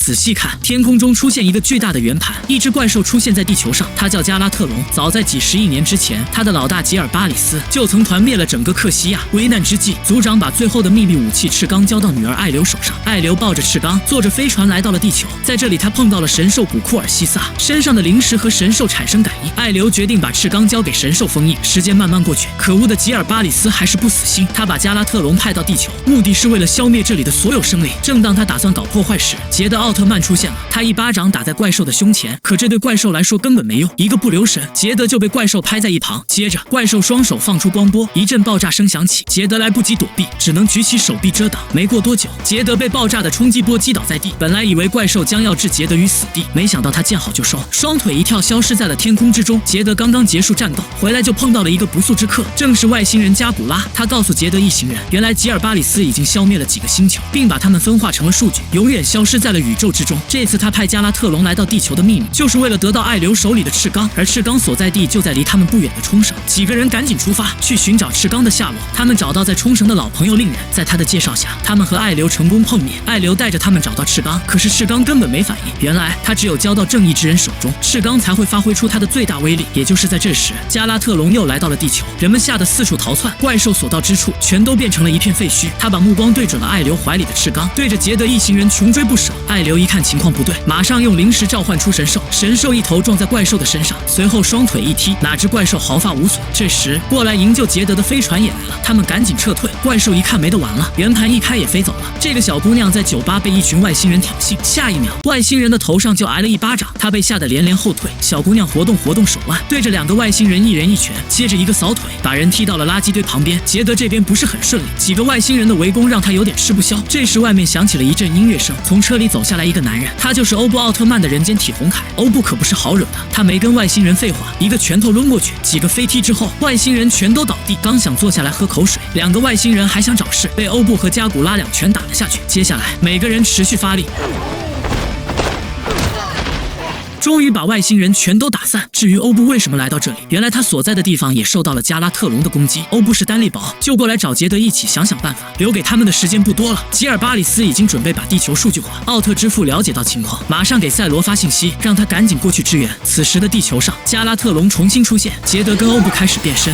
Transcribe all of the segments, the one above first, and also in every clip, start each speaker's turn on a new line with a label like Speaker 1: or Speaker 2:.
Speaker 1: 仔细看，天空中出现一个巨大的圆盘，一只怪兽出现在地球上，它叫加拉特隆。早在几十亿年之前，他的老大吉尔巴里斯就曾团灭了整个克西亚。危难之际，族长把最后的秘密武器赤钢交到女儿艾留手上。艾留抱着赤钢，坐着飞船来到了地球。在这里，他碰到了神兽古库尔西萨，身上的灵石和神兽产生感应。艾留决定把赤钢交给神兽封印。时间慢慢过去，可恶的吉尔巴里斯还是不死心，他把加拉特隆派到地球，目的是为了消灭这里的所有生灵。正当他打算搞破坏时，杰德奥特曼出现了，他一巴掌打在怪兽的胸前，可这对怪兽来说根本没用，一个不留神，杰德就被怪兽拍在一旁。接着，怪兽双手放出光波，一阵爆炸声响起，杰德来不及躲避，只能举起手臂遮挡。没过多久，杰德被爆炸的冲击波击倒在地。本来以为怪兽将要置杰德于死地，没想到他见好就收，双腿一跳，消失在了天空之中。杰德刚刚结束战斗，回来就碰到了一个不速之客，正是外星人加古拉。他告诉杰德一行人，原来吉尔巴里斯已经消灭了几个星球，并把它们分化成了数据，永远消失在了宇宙之中。这次他派加拉特隆来到地球的秘密，就是为了得到艾留手里的赤钢，而赤钢所在地就在离他们不远的冲绳。几个人赶紧出发去寻找赤钢的下落。他们找到在冲绳的老朋友令人，在他的介绍下，他们和艾留成功碰面。艾留带着他们找到赤钢，可是赤钢根本没反应。原来他只有交到正义之人手中，赤钢才会发挥出他的最大威力。也就是在这时，加拉特隆又来到了地球，人们吓得四处逃窜，怪兽所到之处全都变成了一片废墟。他把目光对准了艾留怀里的赤钢，对着杰德一行人穷追不舍。艾留一看情况不对，马上用灵石召唤出神兽，神兽一头撞在怪兽的身上，随后双腿一踢，哪知怪兽毫发无损。这时过来营救杰德的飞船也来了，他们赶紧撤退。怪兽一看没得玩了，圆盘一开也飞走了。这个小姑娘在酒吧被一群外星人挑衅，下一秒外星人的头上就挨了一巴掌，她被吓得连连后退。小姑娘活动手腕，对着两个外星人一人一拳，接着一个扫腿，把人踢到了垃圾堆旁边。杰德这边不是很顺利，几个外星人的围攻让他有点吃不消。这时外面响起了一阵音乐声，从车里走下来一个男人，他就是欧布奥特曼的人间体红铠。欧布可不是好惹的，他没跟外星人废话，一个拳头抡过去，几个飞踢之后，外星人全都倒地。刚想坐下来喝口水，两个外星人还想找事，被欧布和加古拉两拳打了下去。接下来每个人持续发力，终于把外星人全都打散。至于欧布为什么来到这里，原来他所在的地方也受到了加拉特隆的攻击。欧布是单力薄，就过来找杰德一起想想办法。留给他们的时间不多了，吉尔巴里斯已经准备把地球数据化。奥特之父了解到情况，马上给赛罗发信息，让他赶紧过去支援。此时的地球上，加拉特隆重新出现，杰德跟欧布开始变身，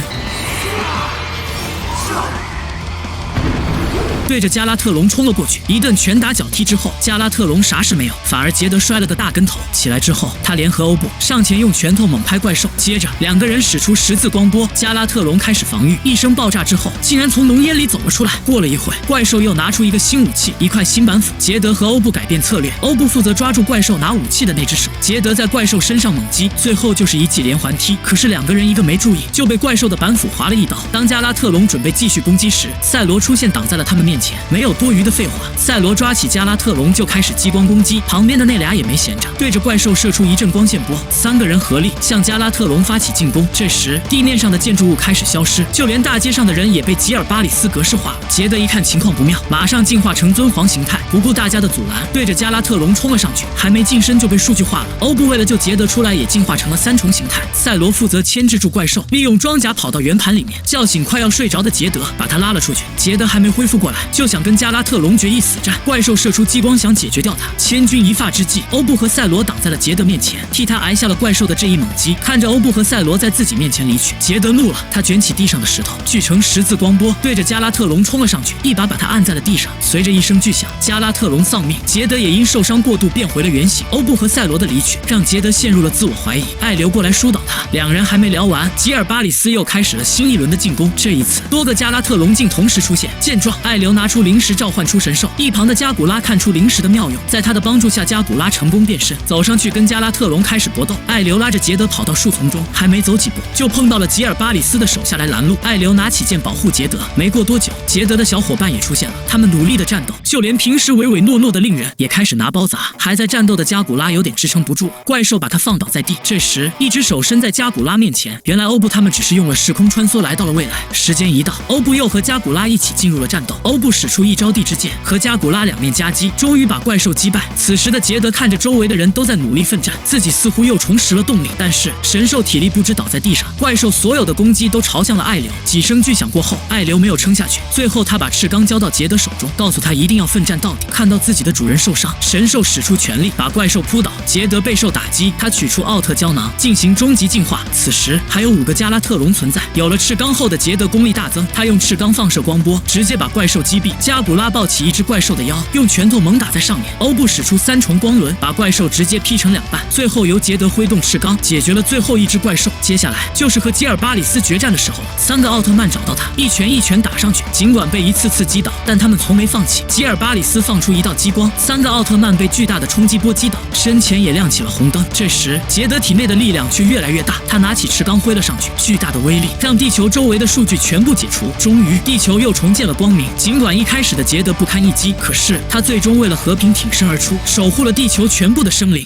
Speaker 1: 对着加拉特隆冲了过去，一顿拳打脚踢之后，加拉特隆啥事没有，反而杰德摔了个大跟头。起来之后，他联合欧布上前用拳头猛拍怪兽，接着两个人使出十字光波，加拉特隆开始防御。一声爆炸之后，竟然从浓烟里走了出来。过了一会，怪兽又拿出一个新武器，一块新板斧。杰德和欧布改变策略，欧布负责抓住怪兽拿武器的那只手，杰德在怪兽身上猛击，最后就是一记连环踢。可是两个人一个没注意，就被怪兽的板斧划了一刀。当加拉特隆准备继续攻击时，赛罗出现挡在了他们面前。没有多余的废话，赛罗抓起加拉特隆就开始激光攻击，旁边的那俩也没闲着，对着怪兽射出一阵光线波。三个人合力向加拉特隆发起进攻。这时地面上的建筑物开始消失，就连大街上的人也被吉尔巴里斯格式化了。杰德一看情况不妙，马上进化成尊皇形态，不顾大家的阻拦，对着加拉特隆冲了上去。还没近身就被数据化了。欧布为了救杰德出来，也进化成了三重形态。赛罗负责牵制住怪兽，利用装甲跑到圆盘里面，叫醒快要睡着的杰德，把他拉了出去。杰德还没恢复过来，就想跟加拉特隆决一死战。怪兽射出激光想解决掉他，千钧一发之际，欧布和赛罗挡在了杰德面前，替他挨下了怪兽的这一猛击。看着欧布和赛罗在自己面前离去，杰德怒了，他卷起地上的石头，锯成十字光波，对着加拉特隆冲了上去，一把把他按在了地上。随着一声巨响，加拉特隆丧命，杰德也因受伤过度变回了原形。欧布和赛罗的离去让杰德陷入了自我怀疑，艾留过来疏导他。两人还没聊完，吉尔巴里斯又开始了新一轮的进攻。这一次多个加拉特隆镜同时出现，见状，艾留拿出灵石召唤出神兽。一旁的加古拉看出灵石的妙用，在他的帮助下，加古拉成功变身，走上去跟加拉特隆开始搏斗。艾留拉着杰德跑到树丛中，还没走几步，就碰到了吉尔巴里斯的手下来拦路。艾留拿起剑保护杰德。没过多久，杰德的小伙伴也出现了，他们努力的战斗，就连平时唯唯诺诺的令人也开始拿包砸。还在战斗的加古拉有点支撑不住了，怪兽把他放倒在地。这时，一只手伸在加古拉面前，原来欧布他们只是用了时空穿梭来到了未来。时间一到，欧布又和加古拉一起进入了战斗。欧布使出一招地之剑，和加古拉两面夹击，终于把怪兽击败。此时的杰德看着周围的人都在努力奋战，自己似乎又重拾了动力。但是神兽体力不支倒在地上，怪兽所有的攻击都朝向了艾留。几声巨响过后，艾留没有撑下去，最后他把赤钢交到杰德手中，告诉他一定要奋战到底。底。看到自己的主人受伤，神兽使出全力把怪兽扑倒，杰德备受打击。他取出奥特胶囊进行终极进化。此时还有5个加拉特龙存在。有了赤钢后的杰德功力大增，他用赤钢放射光波直接把怪兽击毙。加古拉抱起一只怪兽的腰，用拳头猛打在上面。欧布使出3重光轮，把怪兽直接劈成2半。最后由杰德挥动赤钢解决了最后一只怪兽。接下来就是和吉尔巴里斯决战的时候了。3个奥特曼找到他，一拳一拳打上去。尽管被一次次击倒，但他们从没放弃。吉尔巴里斯放出一道激光，3个奥特曼被巨大的冲击波击倒，身前也亮起了红灯。这时杰德体内的力量却越来越大，他拿起赤钢挥了上去，巨大的威力让地球周围的数据全部解除。终于，地球又重见了光明。尽管一开始的杰德不堪一击，可是他最终为了和平挺身而出，守护了地球全部的生灵。